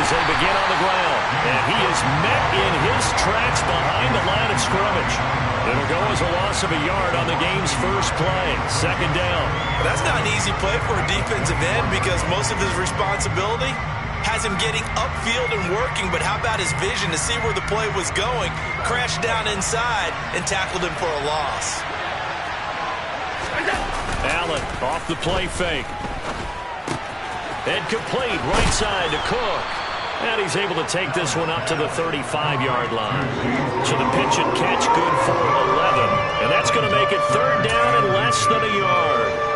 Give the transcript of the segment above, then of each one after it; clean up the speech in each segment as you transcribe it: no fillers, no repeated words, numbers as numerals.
as they begin on the ground. And he is met in his tracks behind the line of scrimmage. It'll go as a loss of a yard on the game's first play. Second down. That's not an easy play for a defensive end because most of his responsibility has him getting upfield and working, but how about his vision to see where the play was going, crashed down inside, and tackled him for a loss. Allen off the play fake. And complete right side to Cook. And he's able to take this one up to the 35-yard line. So the pitch and catch good for 11. And that's going to make it third down and less than a yard.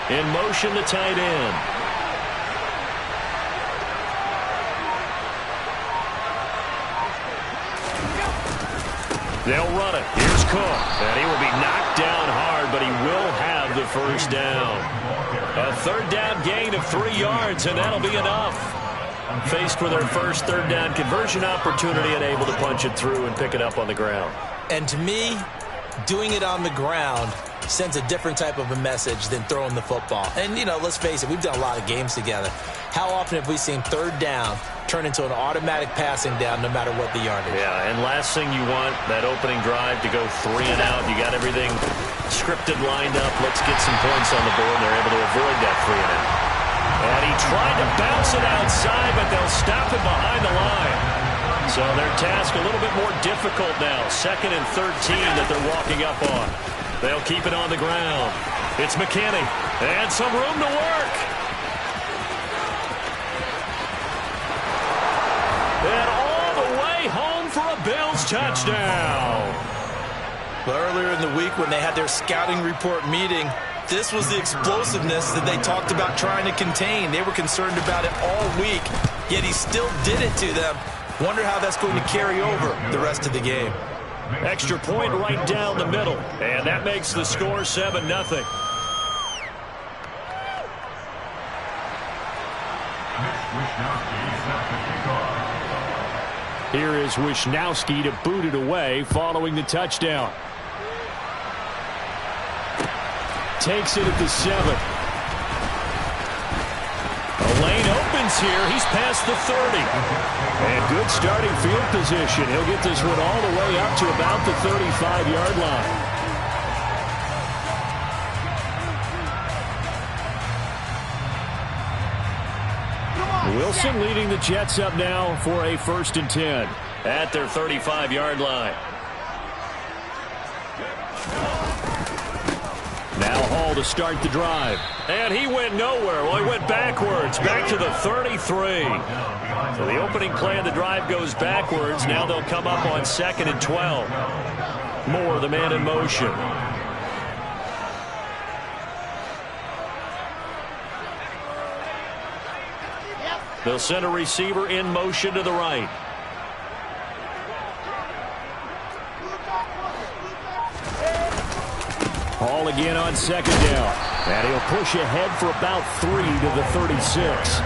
In motion to tight end. They'll run it. Here's Cook. And he will be knocked down hard, but he will have the first down. A third down gain of 3 yards, and that'll be enough. Faced with their first third down conversion opportunity and able to punch it through and pick it up on the ground. And to me, doing it on the ground sends a different type of a message than throwing the football. And, you know, let's face it, we've done a lot of games together. How often have we seen third down turn into an automatic passing down no matter what the yardage? Yeah, and last thing you want, that opening drive to go 3 and out. You got everything scripted, lined up. Let's get some points on the board. They're able to avoid that 3 and out. And he tried to bounce it outside, but they'll stop him behind the line. So their task a little bit more difficult now. 2nd and 13 that they're walking up on. They'll keep it on the ground. It's McKinney. And some room to work. And all the way home for a Bills touchdown. But earlier in the week when they had their scouting report meeting, this was the explosiveness that they talked about trying to contain. They were concerned about it all week, yet he still did it to them. Wonder how that's going to carry over the rest of the game. Extra point right down the middle. And that makes the score 7-0. Here is Wishnowsky to boot it away following the touchdown. Takes it at the 7. The lane opens here. He's past the 30. And good starting field position. He'll get this one all the way up to about the 35-yard line. Wilson leading the Jets up now for a 1st and 10 at their 35-yard line. Now Hall to start the drive. And he went nowhere. Well, he went backwards, back to the 33. So the opening play of the drive goes backwards. Now they'll come up on 2nd and 12. Moore, the man in motion. They'll send a receiver in motion to the right. Hall again on 2nd down. And he'll push ahead for about 3 to the 36.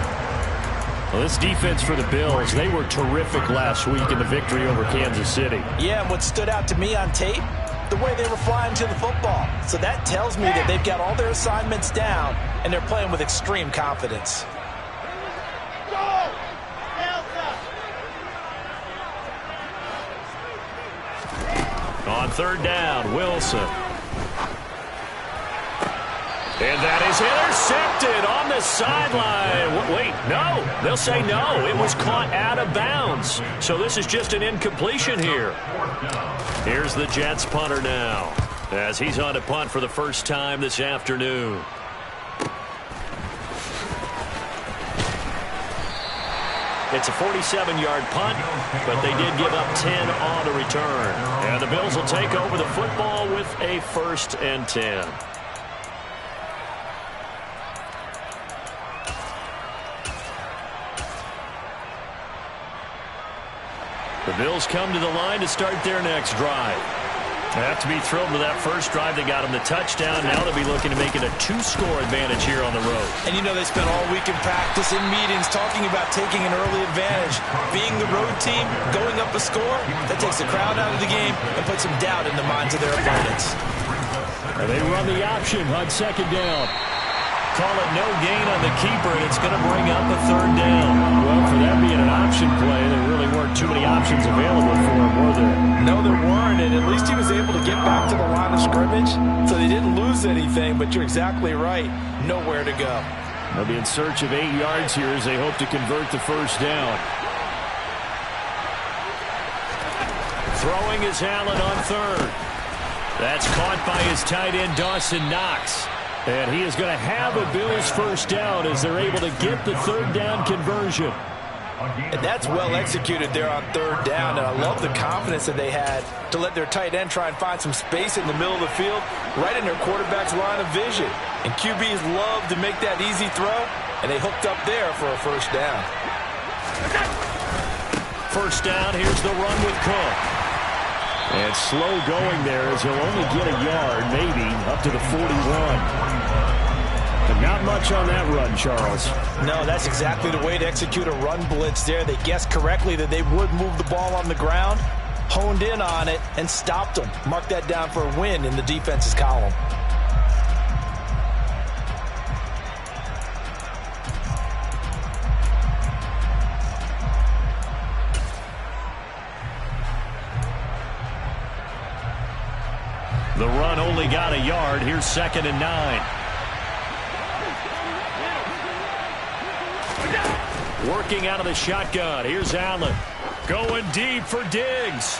Well, this defense for the Bills, they were terrific last week in the victory over Kansas City. Yeah, and what stood out to me on tape, the way they were flying to the football. So that tells me that they've got all their assignments down, and they're playing with extreme confidence. On 3rd down, Wilson. And that is intercepted on the sideline. Wait, no. They'll say no. It was caught out of bounds. So this is just an incompletion here. Here's the Jets punter now as he's on to punt for the first time this afternoon. It's a 47-yard punt, but they did give up 10 on the return. And the Bills will take over the football with a 1st and 10. The Bills come to the line to start their next drive. They have to be thrilled with that first drive. They got them the touchdown. Now they'll be looking to make it a 2-score advantage here on the road. And you know they spent all week in practice, in meetings, talking about taking an early advantage. Being the road team, going up a score, that takes the crowd out of the game and puts some doubt in the minds of their opponents. And they run the option on second down. Call it no gain on the keeper, and it's going to bring up a third down. Well, for that being an option play, there really weren't too many options available for him, were there? No, there weren't, and at least he was able to get back to the line of scrimmage, so they didn't lose anything, but you're exactly right. Nowhere to go. They'll be in search of 8 yards here as they hope to convert the first down. Throwing is Allen on third. That's caught by his tight end, Dawson Knox. And he is going to have a Bills first down as they're able to get the third down conversion. And that's well executed there on third down, and I love the confidence that they had to let their tight end try and find some space in the middle of the field, right in their quarterback's line of vision. And QBs love to make that easy throw, and they hooked up there for a first down. First down, here's the run with Cook. And slow going there as he'll only get a yard, maybe, up to the 41. But not much on that run, Charles. No, that's exactly the way to execute a run blitz there. They guessed correctly that they would move the ball on the ground, honed in on it, and stopped them. Mark that down for a win in the defense's column. The run only got a yard. Here's 2nd and 9. Working out of the shotgun. Here's Allen. Going deep for Diggs.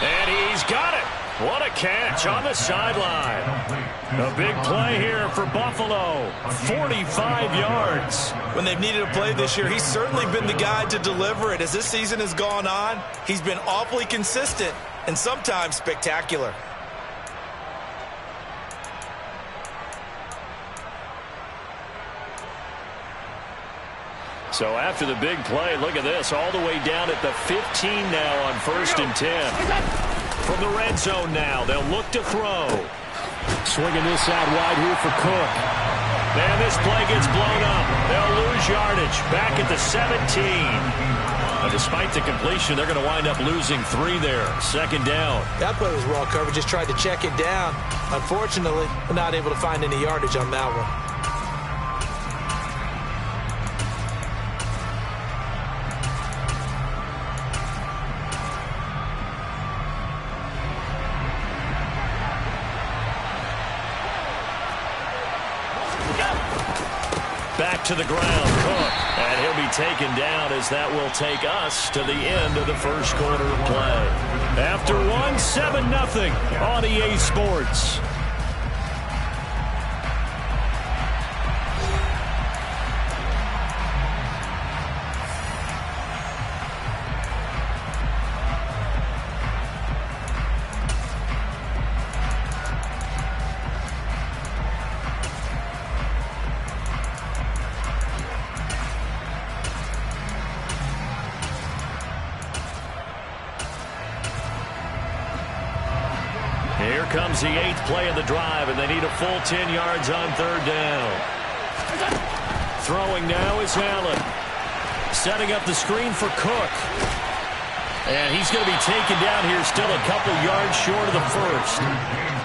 And he's got it. What a catch on the sideline. A big play here for Buffalo. 45 yards. When they've needed a play this year, he's certainly been the guy to deliver it. As this season has gone on, he's been awfully consistent and sometimes spectacular. So after the big play, look at this, all the way down at the 15 now on 1st and 10. From the red zone now, they'll look to throw. Swinging this out wide here for Cook. And this play gets blown up. They'll lose yardage back at the 17. But despite the completion, they're going to wind up losing 3 there. 2nd down. That play was raw coverage, just tried to check it down. Unfortunately, not able to find any yardage on that one. Back to the ground, Cook. And he'll be taken down as that will take us to the end of the first quarter of play. After 1, 7-0 on EA Sports. Here comes the 8th play of the drive, and they need a full 10 yards on 3rd down. Throwing now is Allen. Setting up the screen for Cook. And he's going to be taken down here, still a couple yards short of the first.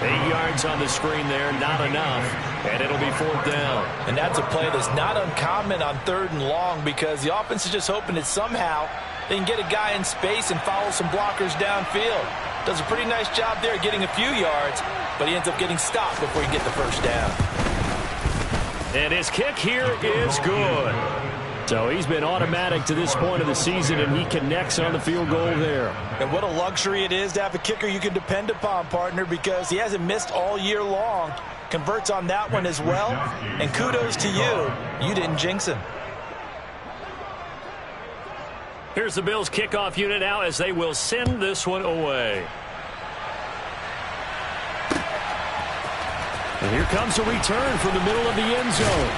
8 yards on the screen there, not enough. And it'll be 4th down. And that's a play that's not uncommon on 3rd and long because the offense is just hoping that somehow they can get a guy in space and follow some blockers downfield. Does a pretty nice job there getting a few yards, but he ends up getting stopped before he gets the first down. And his kick here is good. So he's been automatic to this point of the season, and he connects on the field goal there. And what a luxury it is to have a kicker you can depend upon, partner, because he hasn't missed all year long. Converts on that one as well. And kudos to you. You didn't jinx him. Here's the Bills kickoff unit now as they will send this one away. And here comes a return from the middle of the end zone.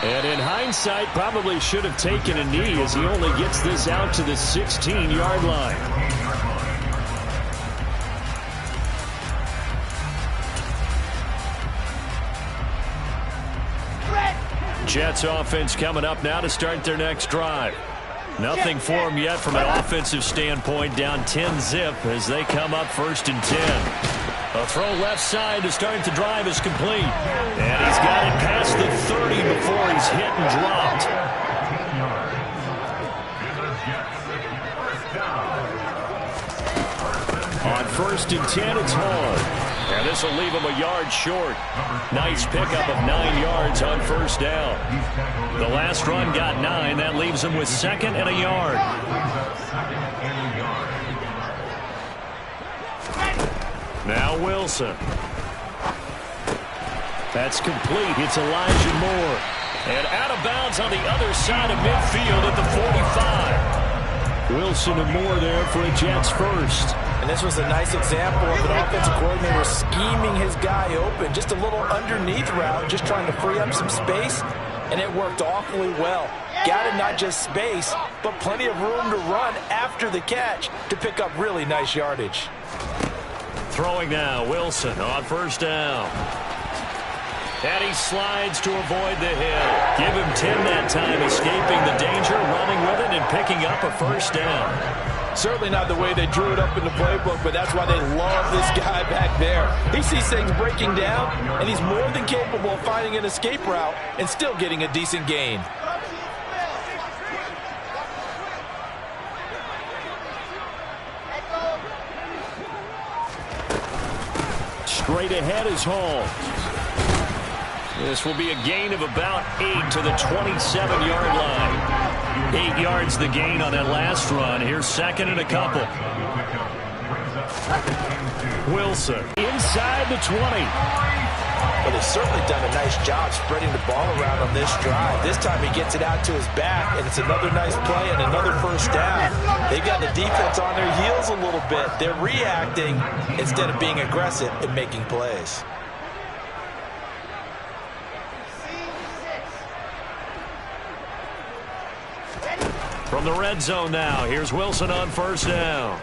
And in hindsight, probably should have taken a knee as he only gets this out to the 16-yard line. Jets offense coming up now to start their next drive. Nothing for them yet from an offensive standpoint. Down 10-zip as they come up 1st and 10. A throw left side to start the drive is complete. And he's got it past the 30 before he's hit and dropped. On 1st and 10, it's Hall. And this will leave him a yard short. Nice pickup of 9 yards on 1st down. The last run got 9. That leaves him with 2nd and a yard. Now Wilson. That's complete. It's Elijah Moore. And out of bounds on the other side of midfield at the 45. Wilson and Moore there for a Jets first. And this was a nice example of an offensive coordinator scheming his guy open. Just a little underneath route, just trying to free up some space, and it worked awfully well. Got him not just space, but plenty of room to run after the catch to pick up really nice yardage. Throwing now, Wilson on 1st down. And he slides to avoid the hit. Give him 10 that time, escaping the danger, running with it, and picking up a 1st down. Certainly not the way they drew it up in the playbook, but that's why they love this guy back there. He sees things breaking down, and he's more than capable of finding an escape route and still getting a decent gain. Straight ahead is Hall. This will be a gain of about 8 to the 27-yard line. 8 yards the gain on that last run. Here's 2nd and a couple. Wilson inside the 20. But he's certainly done a nice job spreading the ball around on this drive. This time he gets it out to his back, and it's another nice play and another 1st down. They've got the defense on their heels a little bit. They're reacting instead of being aggressive and making plays. From the red zone now, here's Wilson on 1st down.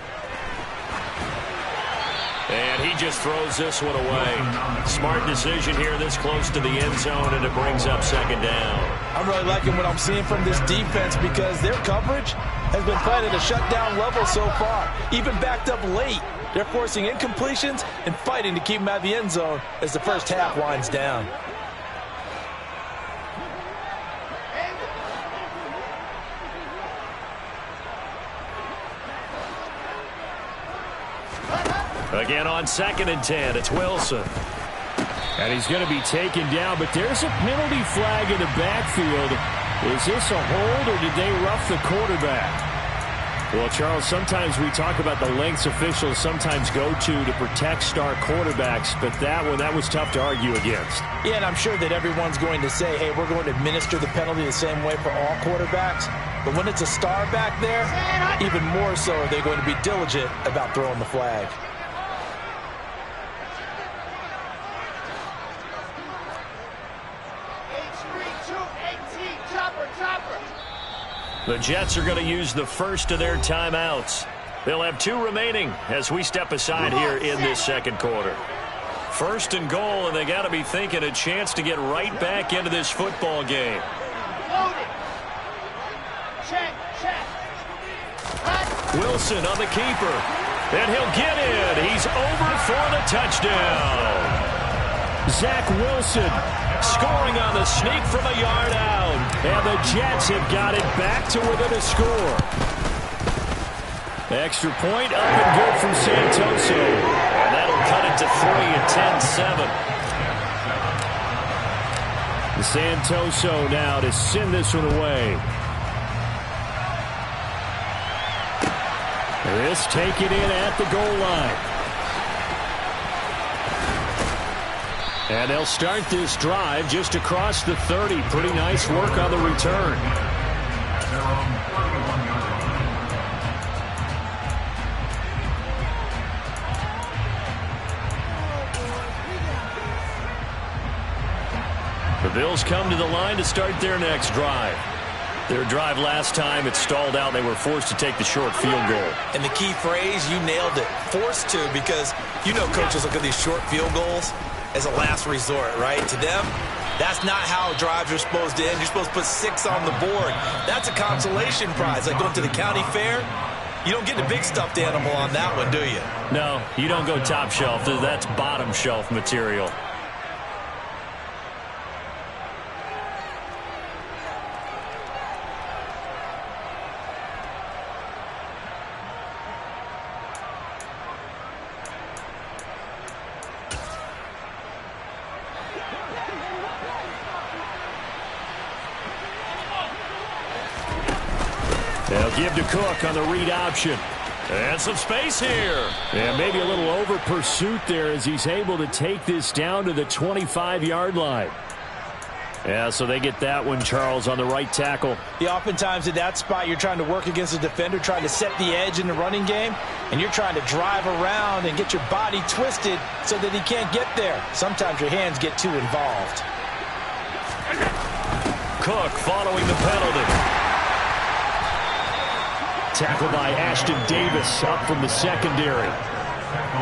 And he just throws this one away. Smart decision here this close to the end zone, and it brings up 2nd down. I'm really liking what I'm seeing from this defense because their coverage has been played at a shutdown level so far. Even backed up late, they're forcing incompletions and fighting to keep them out of the end zone as the first half winds down. Again on 2nd and 10, it's Wilson. And he's going to be taken down, but there's a penalty flag in the backfield. Is this a hold, or did they rough the quarterback? Well, Charles, sometimes we talk about the lengths officials sometimes go to protect star quarterbacks, but that was tough to argue against. Yeah, and I'm sure that everyone's going to say, hey, we're going to administer the penalty the same way for all quarterbacks. But when it's a star back there, even more so are they going to be diligent about throwing the flag. The Jets are going to use the first of their timeouts. They'll have 2 remaining as we step aside here in this 2nd quarter. 1st and goal, and they got to be thinking a chance to get right back into this football game. Wilson on the keeper, and he'll get in. He's over for the touchdown. Zach Wilson scoring on the sneak from a yard out. And the Jets have got it back to within a score. Extra point up and good from Santoso. And that'll cut it to 3 at 10-7. Santoso now to send this one away. This take it in at the goal line. And they'll start this drive just across the 30. Pretty nice work on the return. The Bills come to the line to start their next drive. Their drive last time, it stalled out. They were forced to take the short field goal. And the key phrase, you nailed it. Forced to, because you know coaches look at these short field goals as a last resort, right? To them, That's not how drives are supposed to end. You're supposed to put 6 on the board. That's a consolation prize, like going to the county fair. You don't get the big stuffed animal on that one, do you? No, you don't go top shelf. That's bottom shelf material. They'll give to Cook on the read option. And some space here. And maybe a little over pursuit there as he's able to take this down to the 25-yard line. Yeah, so they get that one, Charles, on the right tackle. Yeah, oftentimes at that spot, you're trying to work against a defender, trying to set the edge in the running game, and you're trying to drive around and get your body twisted so that he can't get there. Sometimes your hands get too involved. Cook following the penalty. Tackled by Ashton Davis up from the secondary.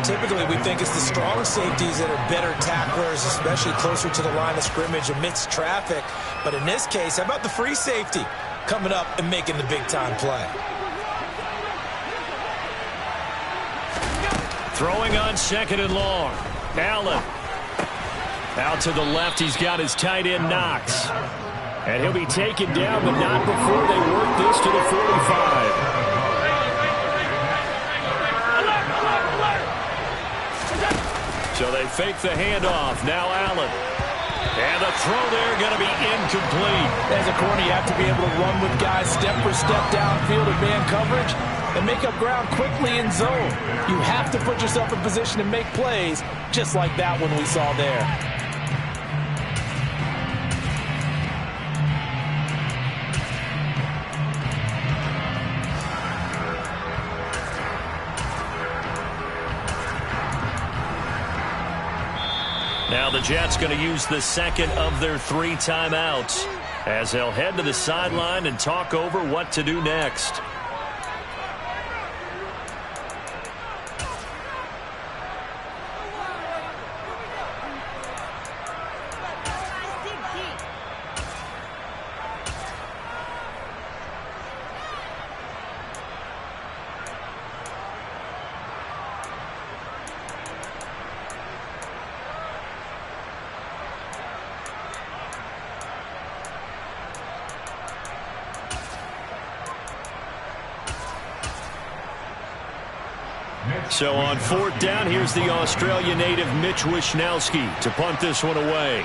Typically, we think it's the strong safeties that are better tacklers, especially closer to the line of scrimmage amidst traffic. But in this case, how about the free safety coming up and making the big-time play? Throwing on second and long. Allen. Out to the left, he's got his tight end, Knox. And he'll be taken down, but not before they work this to the 45. So they fake the handoff. Now Allen. And the throw there going to be incomplete. As a corner, you have to be able to run with guys step for step downfield in man coverage and make up ground quickly in zone. You have to put yourself in position to make plays, just like that one we saw there. Now the Jets going to use the second of their 3 timeouts as they'll head to the sideline and talk over what to do next. So on 4th down, here's the Australia native Mitch Wishnowsky to punt this one away.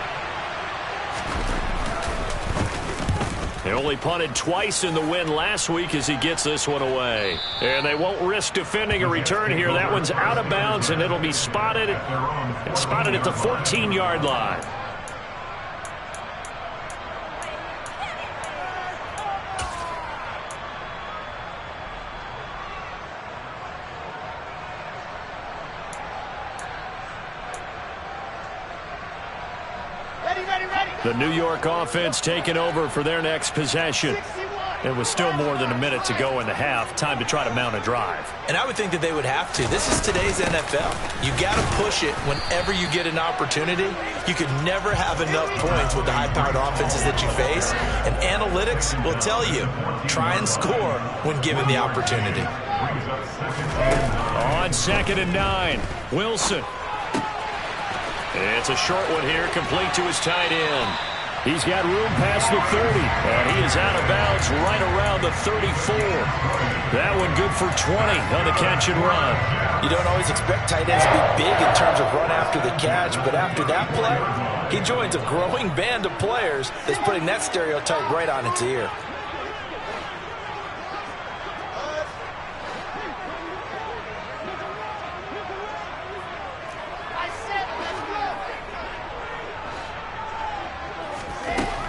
He only punted twice in the win last week as he gets this one away. And they won't risk defending a return here. That one's out of bounds, and it'll be spotted at the 14-yard line. The New York offense taking over for their next possession. It was still more than a minute to go in the half. Time to try to mount a drive. And I would think that they would have to. This is today's NFL. You got to push it whenever you get an opportunity. You could never have enough points with the high-powered offenses that you face. And analytics will tell you, try and score when given the opportunity. On 2nd and 9, Wilson. It's a short one here, complete to his tight end. He's got room past the 30. And he is out of bounds right around the 34. That one good for 20 on the catch and run. You don't always expect tight ends to be big in terms of run after the catch, but after that play, he joins a growing band of players that's putting that stereotype right on its ear.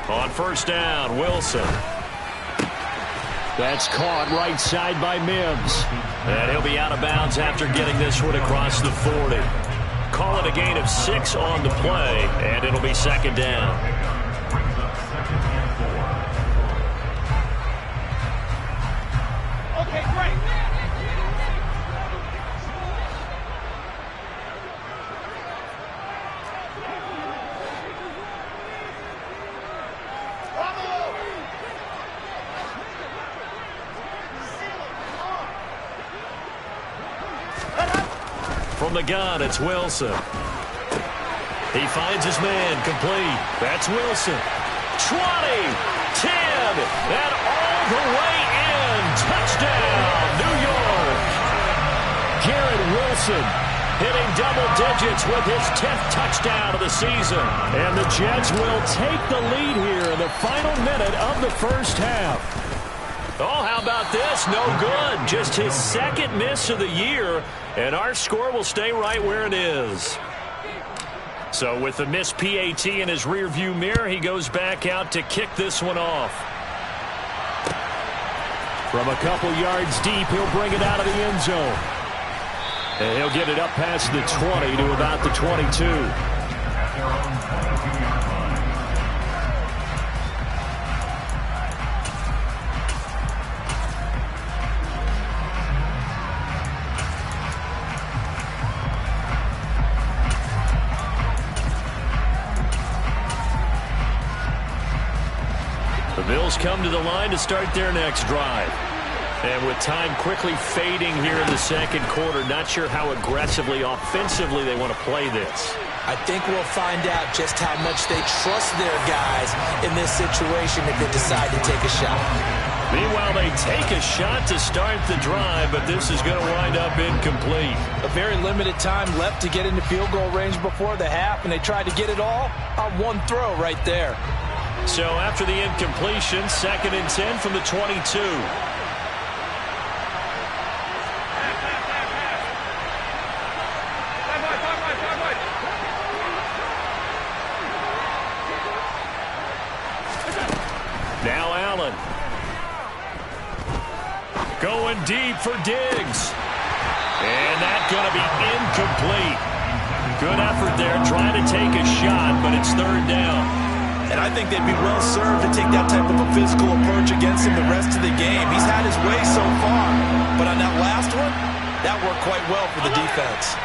On 1st down, Wilson. That's caught right side by Mims. And he'll be out of bounds after getting this one across the 40. Call it a gain of 6 on the play, and it'll be 2nd down. Okay, great. From the gun, it's Wilson. He finds his man, complete. That's Wilson. 20, 10, and all the way in. Touchdown, New York. Garrett Wilson hitting double digits with his 10th touchdown of the season. And the Jets will take the lead here in the final minute of the first half. Oh, how about this? No good. Just his second miss of the year, and our score will stay right where it is. So with the missed PAT in his rearview mirror, he goes back out to kick this one off. From a couple yards deep, he'll bring it out of the end zone. And he'll get it up past the 20 to about the 22. The Bills come to the line to start their next drive. And with time quickly fading here in the second quarter, not sure how aggressively, offensively they want to play this. I think we'll find out just how much they trust their guys in this situation if they decide to take a shot. Meanwhile, they take a shot to start the drive, but this is going to wind up incomplete. A very limited time left to get into field goal range before the half, and they tried to get it all on one throw right there. So after the incompletion, 2nd and 10 from the 22. Now Allen. Going deep for Diggs. And that's going to be incomplete. Good effort there trying to take a shot, but it's 3rd down. And I think they'd be well served to take that type of a physical approach against him the rest of the game. He's had his way so far, but on that last one, that worked quite well for the defense.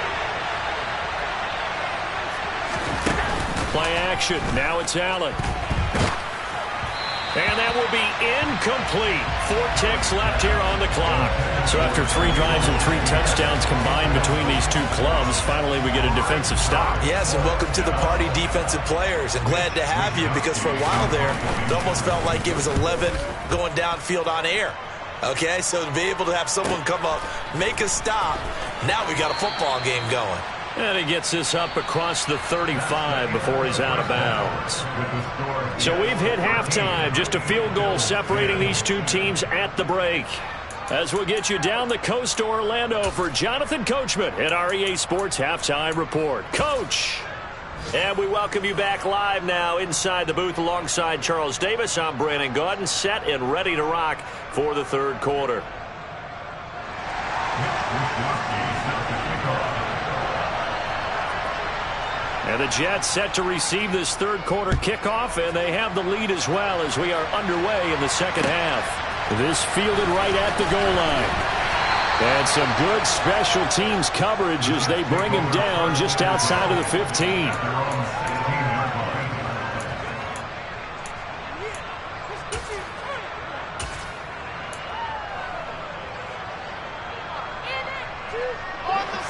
Play action. Now it's Allen. And that will be incomplete. 4 ticks left here on the clock. So after 3 drives and 3 touchdowns combined between these two clubs, finally we get a defensive stop. Yes, and welcome to the party, defensive players. And glad to have you, because for a while there, it almost felt like it was 11 going downfield on air. Okay, so to be able to have someone come up, make a stop, now we got a football game going. And he gets this up across the 35 before he's out of bounds. So we've hit halftime. Just a field goal separating these two teams at the break. As we'll get you down the coast to Orlando for Jonathan Coachman at our EA Sports Halftime Report. Coach! And we welcome you back live now inside the booth alongside Charles Davis. I'm Brandon Gaudin, set and ready to rock for the 3rd quarter. And the Jets set to receive this 3rd quarter kickoff, and they have the lead as well as we are underway in the 2nd half. This fielded right at the goal line. And some good special teams coverage as they bring him down just outside of the 15.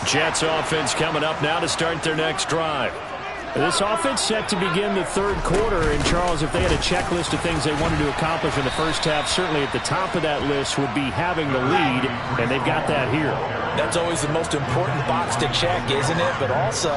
Jets offense coming up now to start their next drive. This offense set to begin the 3rd quarter. And, Charles, if they had a checklist of things they wanted to accomplish in the first half, certainly at the top of that list would be having the lead, and they've got that here. That's always the most important box to check, isn't it? But also,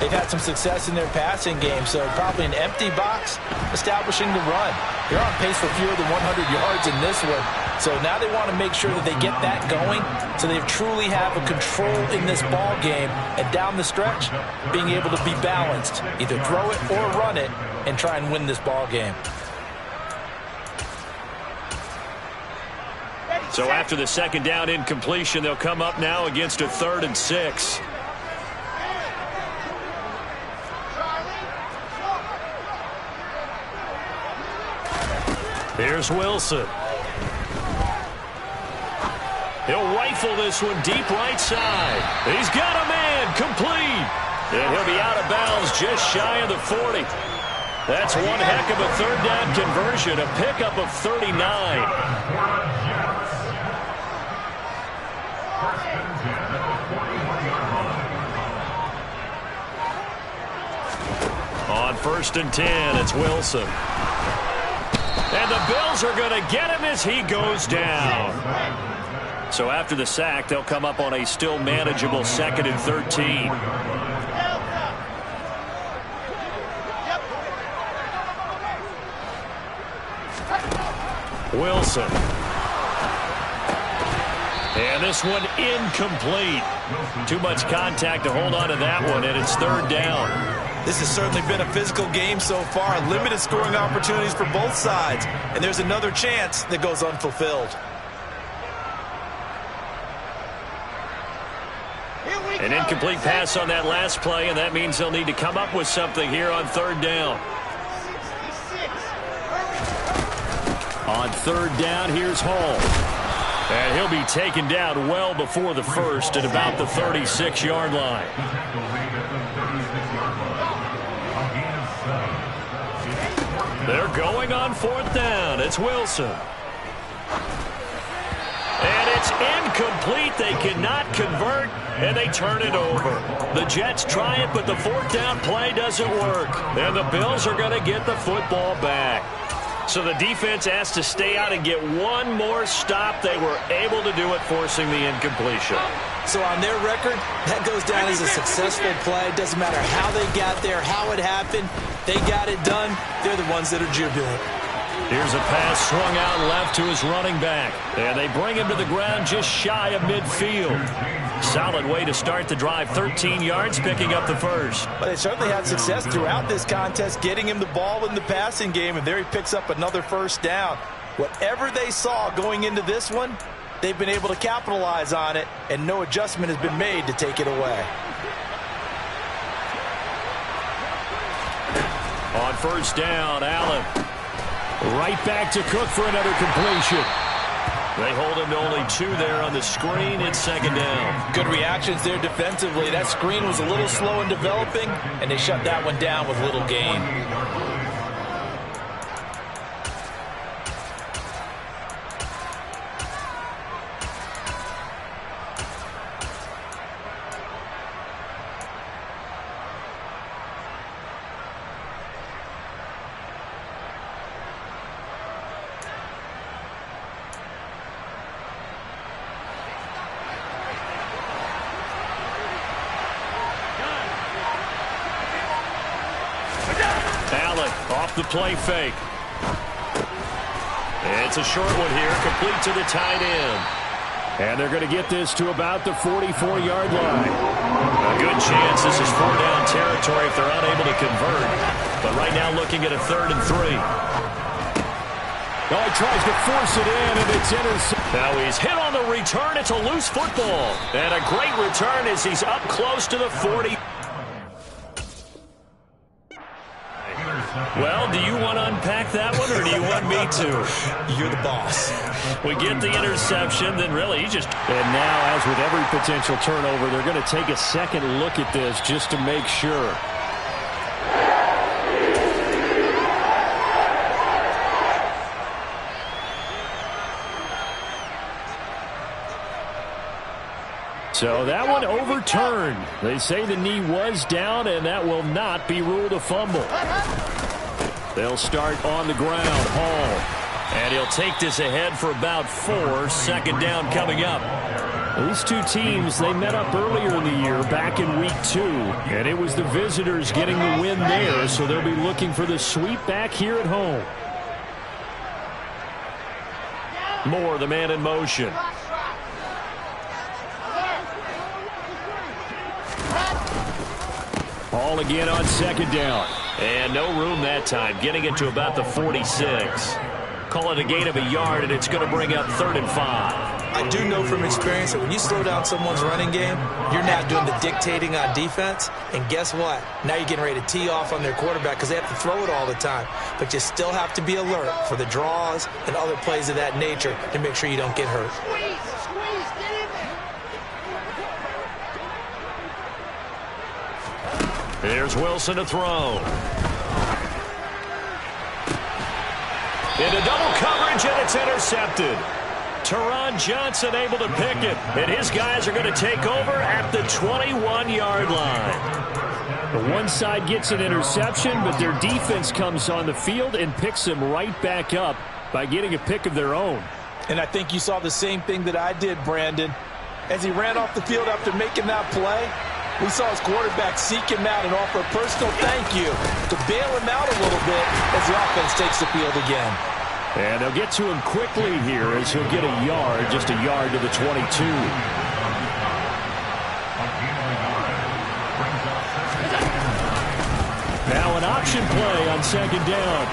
they've had some success in their passing game, so probably an empty box establishing the run. They're on pace for fewer than 100 yards in this one. So now they want to make sure that they get that going so they truly have a control in this ball game, and down the stretch, being able to be balanced. Either throw it or run it and try and win this ball game. So after the 2nd down incompletion, they'll come up now against a 3rd and 6. Here's Wilson. He'll rifle this one deep right side. He's got a man, complete. And he'll be out of bounds just shy of the 40. That's one heck of a 3rd down conversion, a pickup of 39. 1st and 10. It's Wilson. And the Bills are going to get him as he goes down. So after the sack, they'll come up on a still manageable 2nd and 13. Wilson. And this one incomplete. Too much contact to hold on to that one, and it's 3rd down. This has certainly been a physical game so far. Limited scoring opportunities for both sides. And there's another chance that goes unfulfilled. An incomplete pass on that last play, and that means they'll need to come up with something here on 3rd down. On 3rd down, here's Hall. And he'll be taken down well before the first at about the 36-yard line. They're going on 4th down. It's Wilson. And it's incomplete. They cannot convert, and they turn it over. The Jets try it, but the 4th down play doesn't work. And the Bills are going to get the football back. So the defense asked to stay out and get one more stop. They were able to do it, forcing the incompletion. So on their record, that goes down as a successful play. It doesn't matter how they got there, how it happened. They got it done. They're the ones that are jubilant. Here's a pass swung out left to his running back. And they bring him to the ground just shy of midfield. Solid way to start the drive. 13 yards, picking up the first. But they certainly had success throughout this contest, getting him the ball in the passing game, and there he picks up another 1st down. Whatever they saw going into this one, they've been able to capitalize on it, and no adjustment has been made to take it away. On 1st down, Allen. Right back to Cook for another completion. They hold him to only 2 there on the screen. It's 2nd down. Good reactions there defensively. That screen was a little slow in developing, and they shut that one down with little gain. Off the play fake. It's a short one here, complete to the tight end. And they're going to get this to about the 44-yard line. A good chance this is 4th down territory if they're unable to convert. But right now looking at a 3rd and 3. Oh, he tries to force it in, and it's intercepted. Now he's hit on the return. It's a loose football. And a great return as he's up close to the 40. Well, do you want to unpack that one, or do you want me to? You're the boss. We get the interception, then really he just... And now, as with every potential turnover, they're going to take a second look at this just to make sure. So that one overturned. They say the knee was down, and that will not be ruled a fumble. They'll start on the ground. Hall. And he'll take this ahead for about 4. 2nd down coming up. These two teams, they met up earlier in the year, back in week 2. And it was the visitors getting the win there, so they'll be looking for the sweep back here at home. Moore, the man in motion. Hall again on 2nd down. And no room that time, getting it to about the 46. Call it a gain of a yard, and it's going to bring up 3rd and 5. I do know from experience that when you slow down someone's running game, you're not doing the dictating on defense. And guess what? Now you're getting ready to tee off on their quarterback because they have to throw it all the time. But you still have to be alert for the draws and other plays of that nature to make sure you don't get hurt. Here's Wilson to throw. Into double coverage, and it's intercepted. Teron Johnson able to pick it, and his guys are going to take over at the 21-yard line. The one side gets an interception, but their defense comes on the field and picks them right back up by getting a pick of their own. And I think you saw the same thing that I did, Brandon. As he ran off the field after making that play, we saw his quarterback seek him out and offer a personal thank you to bail him out a little bit as the offense takes the field again. And they'll get to him quickly here as he'll get a yard, just a yard to the 22. Now an option play on second down.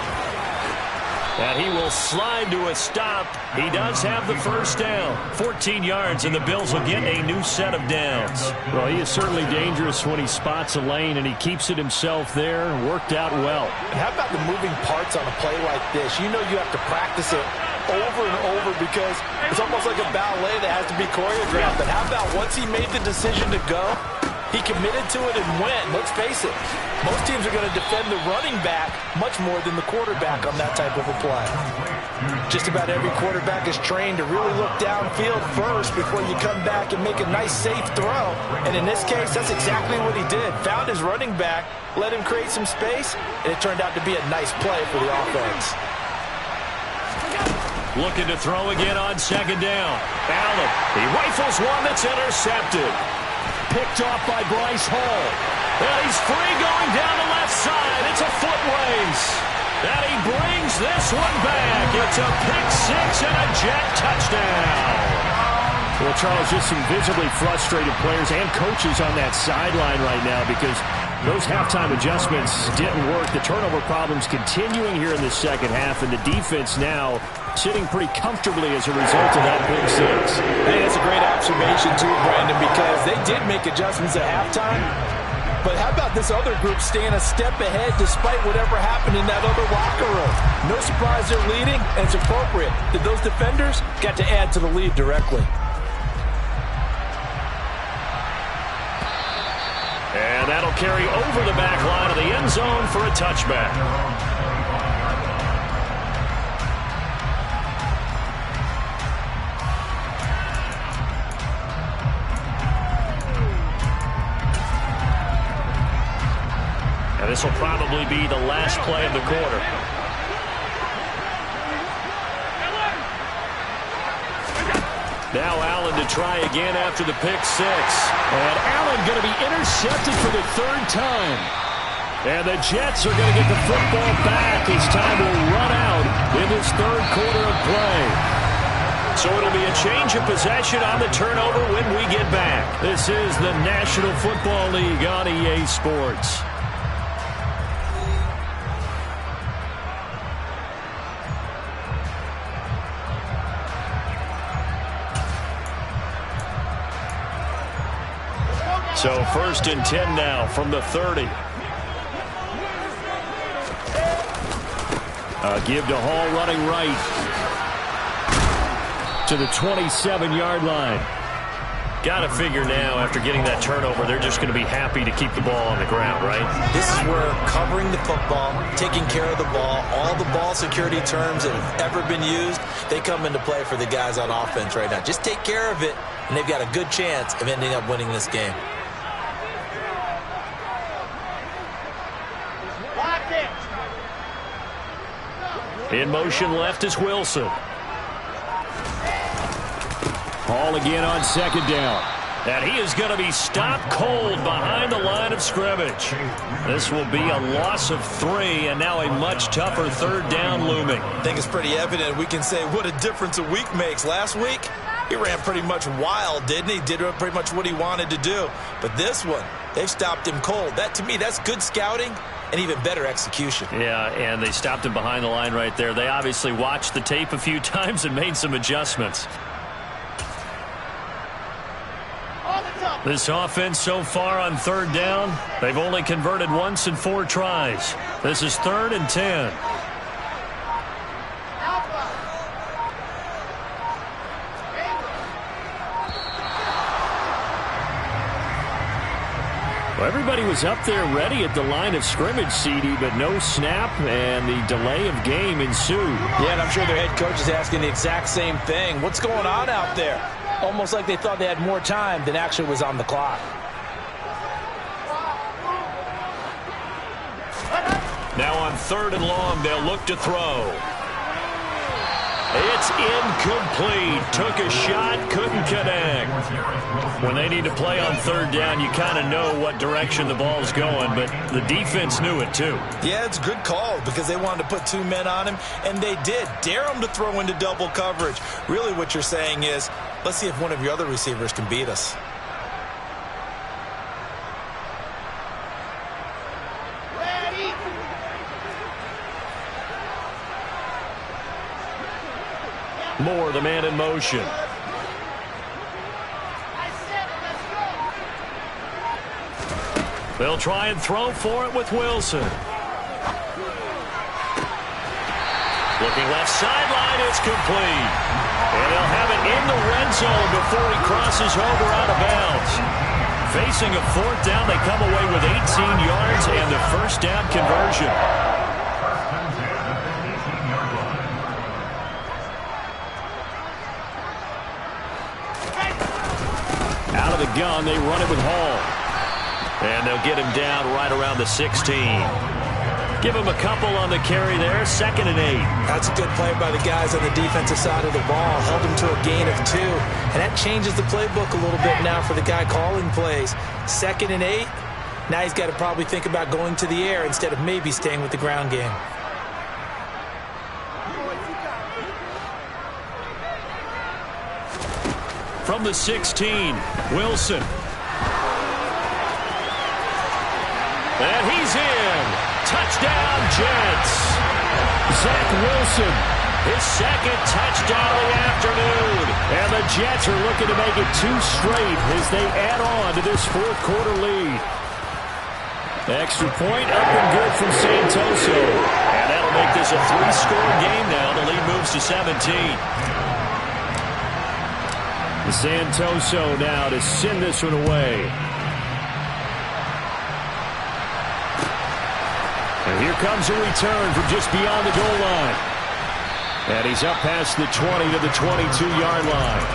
And he will slide to a stop. He does have the first down. 14 yards, and the Bills will get a new set of downs. Well, he is certainly dangerous when he spots a lane, and he keeps it himself there. Worked out well. And how about the moving parts on a play like this? You know you have to practice it over and over because it's almost like a ballet that has to be choreographed. But how about once he made the decision to go, he committed to it and went. Let's face it, most teams are going to defend the running back much more than the quarterback on that type of a play. Just about every quarterback is trained to really look downfield first before you come back and make a nice, safe throw. And in this case, that's exactly what he did. Found his running back, let him create some space, and it turned out to be a nice play for the offense. Looking to throw again on second down. Allen, he rifles one that's intercepted. Picked off by Bryce Hall. And he's free going down the left side. It's a foot race. And he brings this one back. It's a pick six and a Jet touchdown. Well, Charles, just some visibly frustrated players and coaches on that sideline right now because those halftime adjustments didn't work. The turnover problems continuing here in the second half, and the defense now sitting pretty comfortably as a result of that pick six. Hey, that's a great observation too, Brandon, because they did make adjustments at halftime. But how about this other group staying a step ahead despite whatever happened in that other locker room? No surprise they're leading, and it's appropriate that those defenders got to add to the lead directly. And that'll carry over the back line of the end zone for a touchback. And this will probably be the last play of the quarter. Now Allen to try again after the pick six. And Allen going to be intercepted for the third time. And the Jets are going to get the football back as time will run out in this third quarter of play. So it'll be a change of possession on the turnover when we get back. This is the National Football League on EA Sports. So 1st and 10 now from the 30. Give to Hall running right to the 27-yard line. Got to figure now after getting that turnover, they're just going to be happy to keep the ball on the ground, right? This is where covering the football, taking care of the ball, all the ball security terms that have ever been used, they come into play for the guys on offense right now. Just take care of it, and they've got a good chance of ending up winning this game. In motion left is Wilson. Hall again on second down. And he is going to be stopped cold behind the line of scrimmage. This will be a loss of 3, and now a much tougher third down looming. I think it's pretty evident. We can say what a difference a week makes. Last week, he ran pretty much wild, didn't he? Did pretty much what he wanted to do. But this one, they've stopped him cold. That, to me, that's good scouting and even better execution. Yeah, and they stopped him behind the line right there. They obviously watched the tape a few times and made some adjustments. This offense so far on third down, they've only converted once in 4 tries. This is 3rd and 10. Well, everybody was up there ready at the line of scrimmage, CD, but no snap, and the delay of game ensued. Yeah, and I'm sure their head coach is asking the exact same thing. What's going on out there? Almost like they thought they had more time than actually was on the clock. Now on 3rd and long, they'll look to throw. It's incomplete. Took a shot, couldn't connect. When they need to play on 3rd down, you kind of know what direction the ball's going, but the defense knew it too. Yeah, it's a good call because they wanted to put 2 men on him, and they did. Dare him to throw into double coverage. Really what you're saying is, let's see if one of your other receivers can beat us. Moore, the man in motion. They'll try and throw for it with Wilson. Looking left sideline, it's complete. And they'll have it in the red zone before he crosses over out of bounds. Facing a 4th down, they come away with 18 yards and the first down conversion. Out of the gun, they run it with Hall. And they'll get him down right around the 16. Give him a couple on the carry there, 2nd and 8. That's a good play by the guys on the defensive side of the ball. Held him to a gain of 2. And that changes the playbook a little bit now for the guy calling plays. 2nd and 8. Now he's got to probably think about going to the air instead of maybe staying with the ground game. From the 16, Wilson. And he's in. Touchdown, Jets. Zach Wilson, his 2nd touchdown of the afternoon. And the Jets are looking to make it 2 straight as they add on to this 4th quarter lead. Extra point up and good from Santoso. And that'll make this a 3-score game now. The lead moves to 17. Santoso now to send this one away. And here comes a return from just beyond the goal line. And he's up past the 20 to the 22-yard line.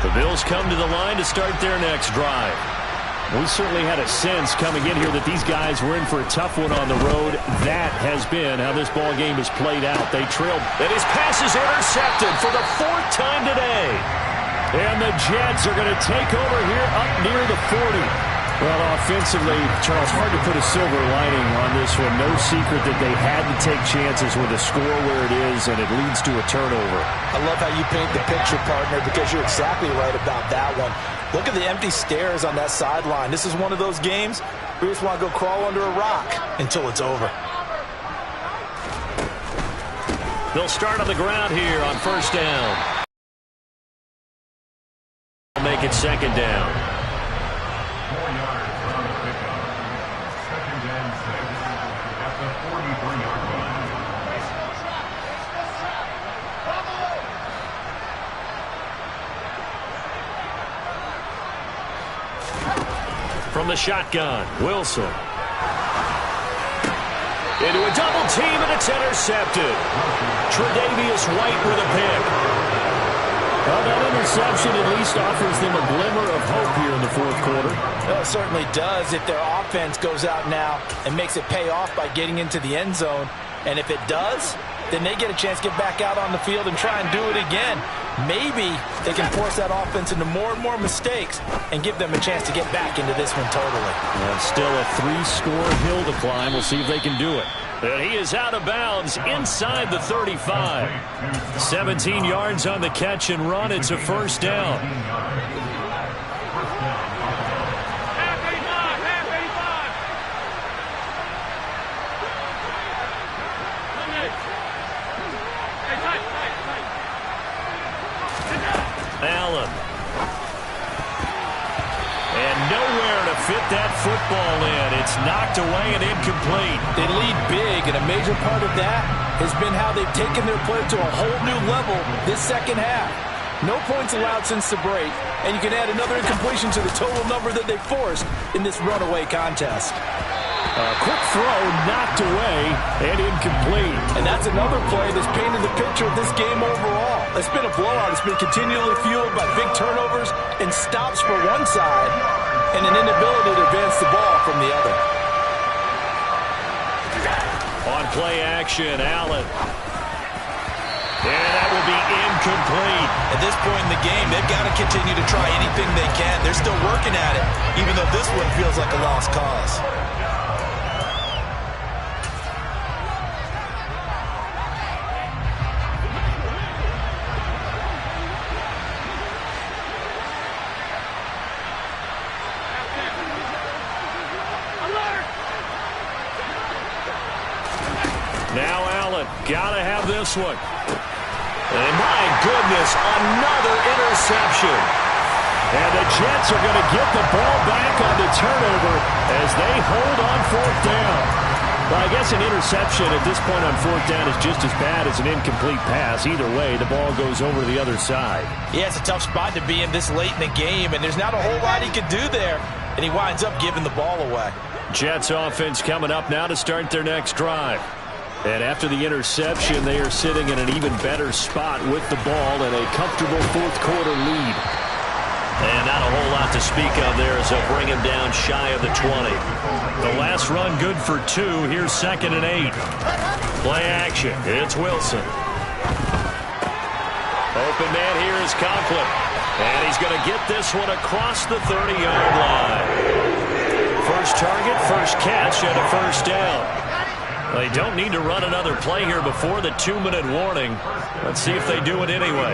The Bills come to the line to start their next drive. We certainly had a sense coming in here that these guys were in for a tough one on the road. That has been how this ball game has played out. They trailed, and his pass is intercepted for the 4th time today. And the Jets are going to take over here up near the 40. Well, offensively, Charles, hard to put a silver lining on this one. No secret that they had to take chances with a score where it is, and it leads to a turnover. I love how you paint the picture, partner, because you're exactly right about that one. Look at the empty stairs on that sideline. This is one of those games where you just want to go crawl under a rock until it's over. They'll start on the ground here on 1st down. Make it 2nd down. 4 yards on the pickup. 2nd and 6 at the 43-yard line. From the shotgun, Wilson. Into a double team, and it's intercepted. Tre'Davious White with a pick. Well, that interception at least offers them a glimmer of hope here in the 4th quarter. Well, it certainly does if their offense goes out now and makes it pay off by getting into the end zone. And if it does, then they get a chance to get back out on the field and try and do it again. Maybe they can force that offense into more and more mistakes and give them a chance to get back into this one totally. And still a 3-score hill to climb. We'll see if they can do it. And he is out of bounds inside the 35. 17 yards on the catch and run. It's a 1st down. Allen. And nowhere to fit that football in. It's knocked away and incomplete. They lead big, and a major part of that has been how they've taken their play to a whole new level this 2nd half. No points allowed since the break, and you can add another incompletion to the total number that they forced in this runaway contest. Quick throw, knocked away, and incomplete. And that's another play that's painted the picture of this game overall. It's been a blowout. It's been continually fueled by big turnovers and stops for one side and an inability to advance the ball from the other. On play action, Allen. And that will be incomplete. At this point in the game, they've got to continue to try anything they can. They're still working at it, even though this one feels like a lost cause. Now Allen, gotta have this one. And my goodness, another interception. And the Jets are going to get the ball back on the turnover as they hold on fourth down. Well, I guess an interception at this point on fourth down is just as bad as an incomplete pass. Either way, the ball goes over to the other side. Yeah, it's a tough spot to be in this late in the game, and there's not a whole lot he could do there. And he winds up giving the ball away. Jets offense coming up now to start their next drive. And after the interception, they are sitting in an even better spot with the ball and a comfortable fourth-quarter lead. And not a whole lot to speak of there as they'll bring him down shy of the 20. The last run good for 2. Here's 2nd and 8. Play action. It's Wilson. Open man here is Conklin. And he's going to get this one across the 30-yard line. First target, first catch, and a first down. They don't need to run another play here before the 2-minute warning. Let's see if they do it anyway.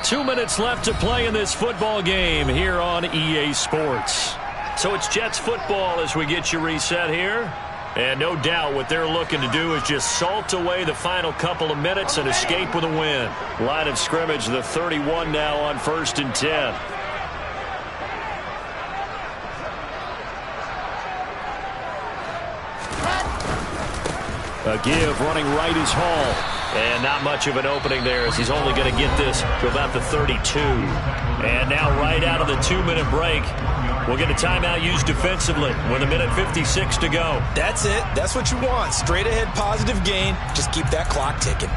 Two minutes left to play in this football game here on EA Sports. So it's Jets football as we get you reset here. And no doubt what they're looking to do is just salt away the final couple of minutes and escape with a win. Line of scrimmage, the 31 now on 1st and 10. A give running right is Hall. And not much of an opening there as he's only going to get this to about the 32. And now right out of the 2-minute break, we'll get a timeout used defensively with 1:56 to go. That's it. That's what you want. Straight ahead positive gain. Just keep that clock ticking.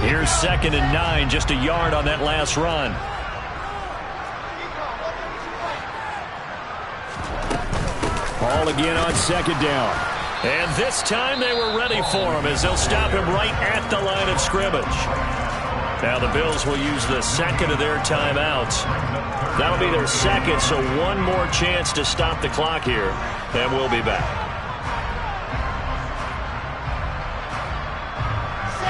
Here's 2nd and 9, just a yard on that last run. Ball again on 2nd down. And this time they were ready for him as they'll stop him right at the line of scrimmage. Now the Bills will use the second of their timeouts. That'll be their second, so one more chance to stop the clock here, and we'll be back.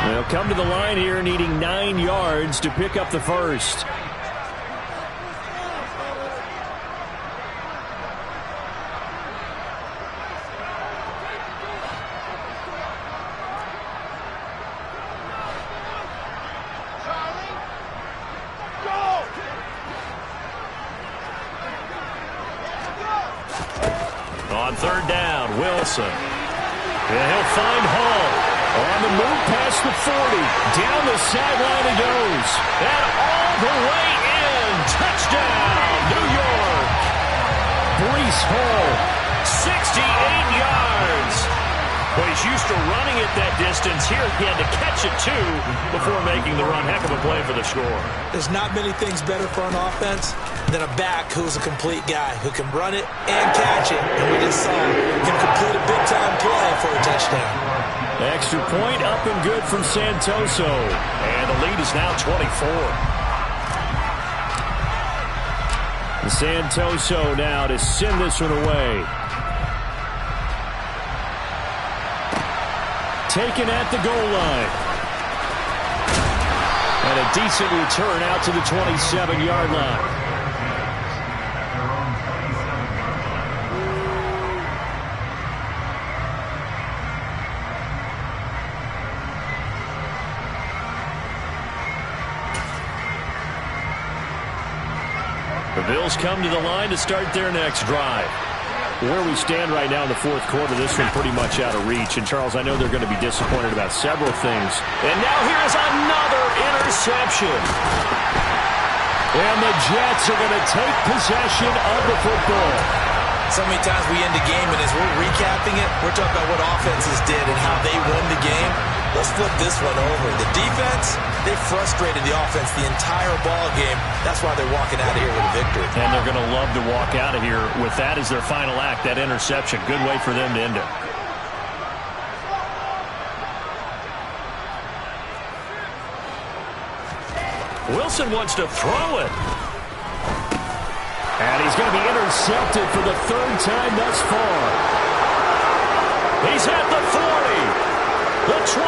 They'll come to the line here needing 9 yards to pick up the first. On 3rd down, Wilson. And he'll find Hall. On the move past the 40. Down the sideline he goes. And all the way in. Touchdown, New York. Breece Hall, 68 yards. Well, he's used to running it that distance. Here he had to catch it, too, before making the run. Heck of a play for the score. There's not many things better for an offense than a back who's a complete guy who can run it and catch it. And we just saw him complete a big-time play for a touchdown. Extra point up and good from Santoso. And the lead is now 24. Santoso now to send this one away. Taken at the goal line. And a decent return out to the 27-yard line. The Bills come to the line to start their next drive. Where we stand right now in the fourth quarter, this one pretty much out of reach. And, Charles, I know they're going to be disappointed about several things. And now here's another interception. And the Jets are going to take possession of the football. So many times we end the game, and as we're recapping it, we're talking about what offenses did and how they won the game. Let's flip this one over. The defense, they frustrated the offense the entire ball game. That's why they're walking out of here with a victory. And they're going to love to walk out of here with that as their final act, that interception. Good way for them to end it. Wilson wants to throw it. And he's going to be intercepted for the third time thus far. He's at the 40. The 20.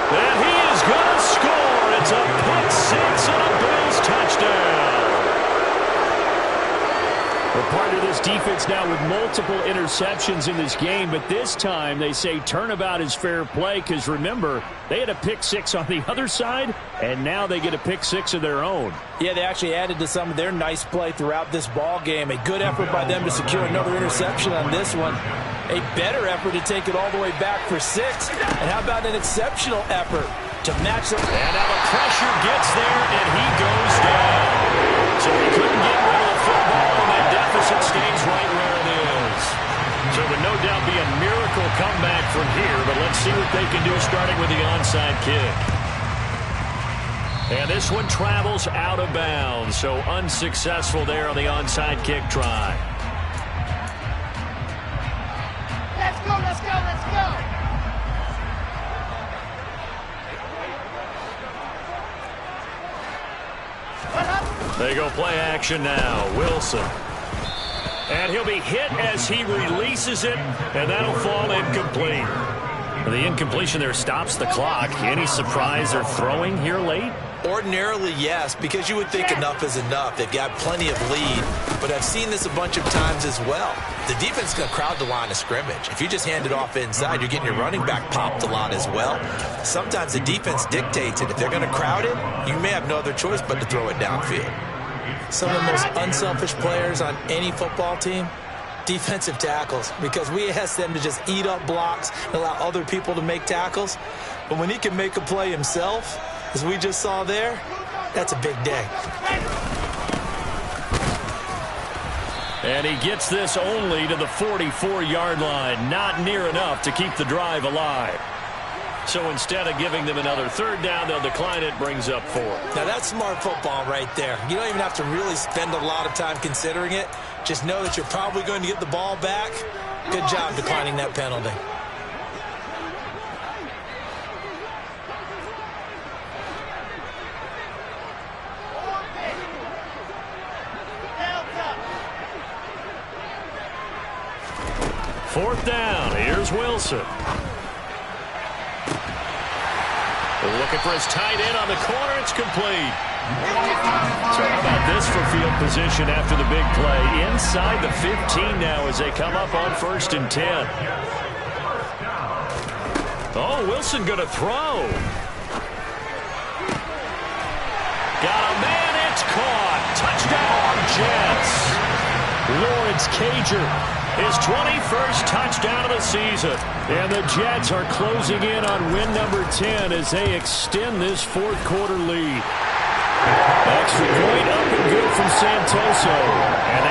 And he is going to score. It's a pick six and a Bills touchdown. We're part of this defense now with multiple interceptions in this game, but this time they say turnabout is fair play because, remember, they had a pick six on the other side, and now they get a pick six of their own. Yeah, they actually added to some of their nice play throughout this ball game. A good effort by them to secure another interception on this one. A better effort to take it all the way back for 6. And how about an exceptional effort to match them? And now the pressure gets there, and he goes down. So he couldn't get rid of the football, and that deficit stays right where it is. So it would no doubt be a miracle comeback from here, but let's see what they can do starting with the onside kick. And this one travels out of bounds, so unsuccessful there on the onside kick try. Let's go, let's go, let's go. They go play action now. Wilson. And he'll be hit as he releases it, and that'll fall incomplete. The incompletion there stops the clock. Any surprise they're throwing here late? Ordinarily, yes, because you would think enough is enough. They've got plenty of lead, but I've seen this a bunch of times as well. The defense is going to crowd the line of scrimmage. If you just hand it off inside, you're getting your running back popped a lot as well. Sometimes the defense dictates it. If they're going to crowd it, you may have no other choice but to throw it downfield. Some of the most unselfish players on any football team, defensive tackles, because we ask them to just eat up blocks and allow other people to make tackles. But when he can make a play himself, as we just saw there, that's a big day. And he gets this only to the 44-yard line. Not near enough to keep the drive alive. So instead of giving them another third down, they'll decline it, brings up 4. Now that's smart football right there. You don't even have to really spend a lot of time considering it. Just know that you're probably going to get the ball back. Good job declining that penalty. Fourth down. Here's Wilson. Looking for his tight end on the corner. It's complete. So how about this for field position after the big play? Inside the 15 now as they come up on 1st and 10. Oh, Wilson going to throw. Got a man. It's caught. Touchdown, Jets. Lawrence Cager, his 21st touchdown of the season. And the Jets are closing in on win number 10 as they extend this fourth quarter lead. Extra point up and good from Santoso. And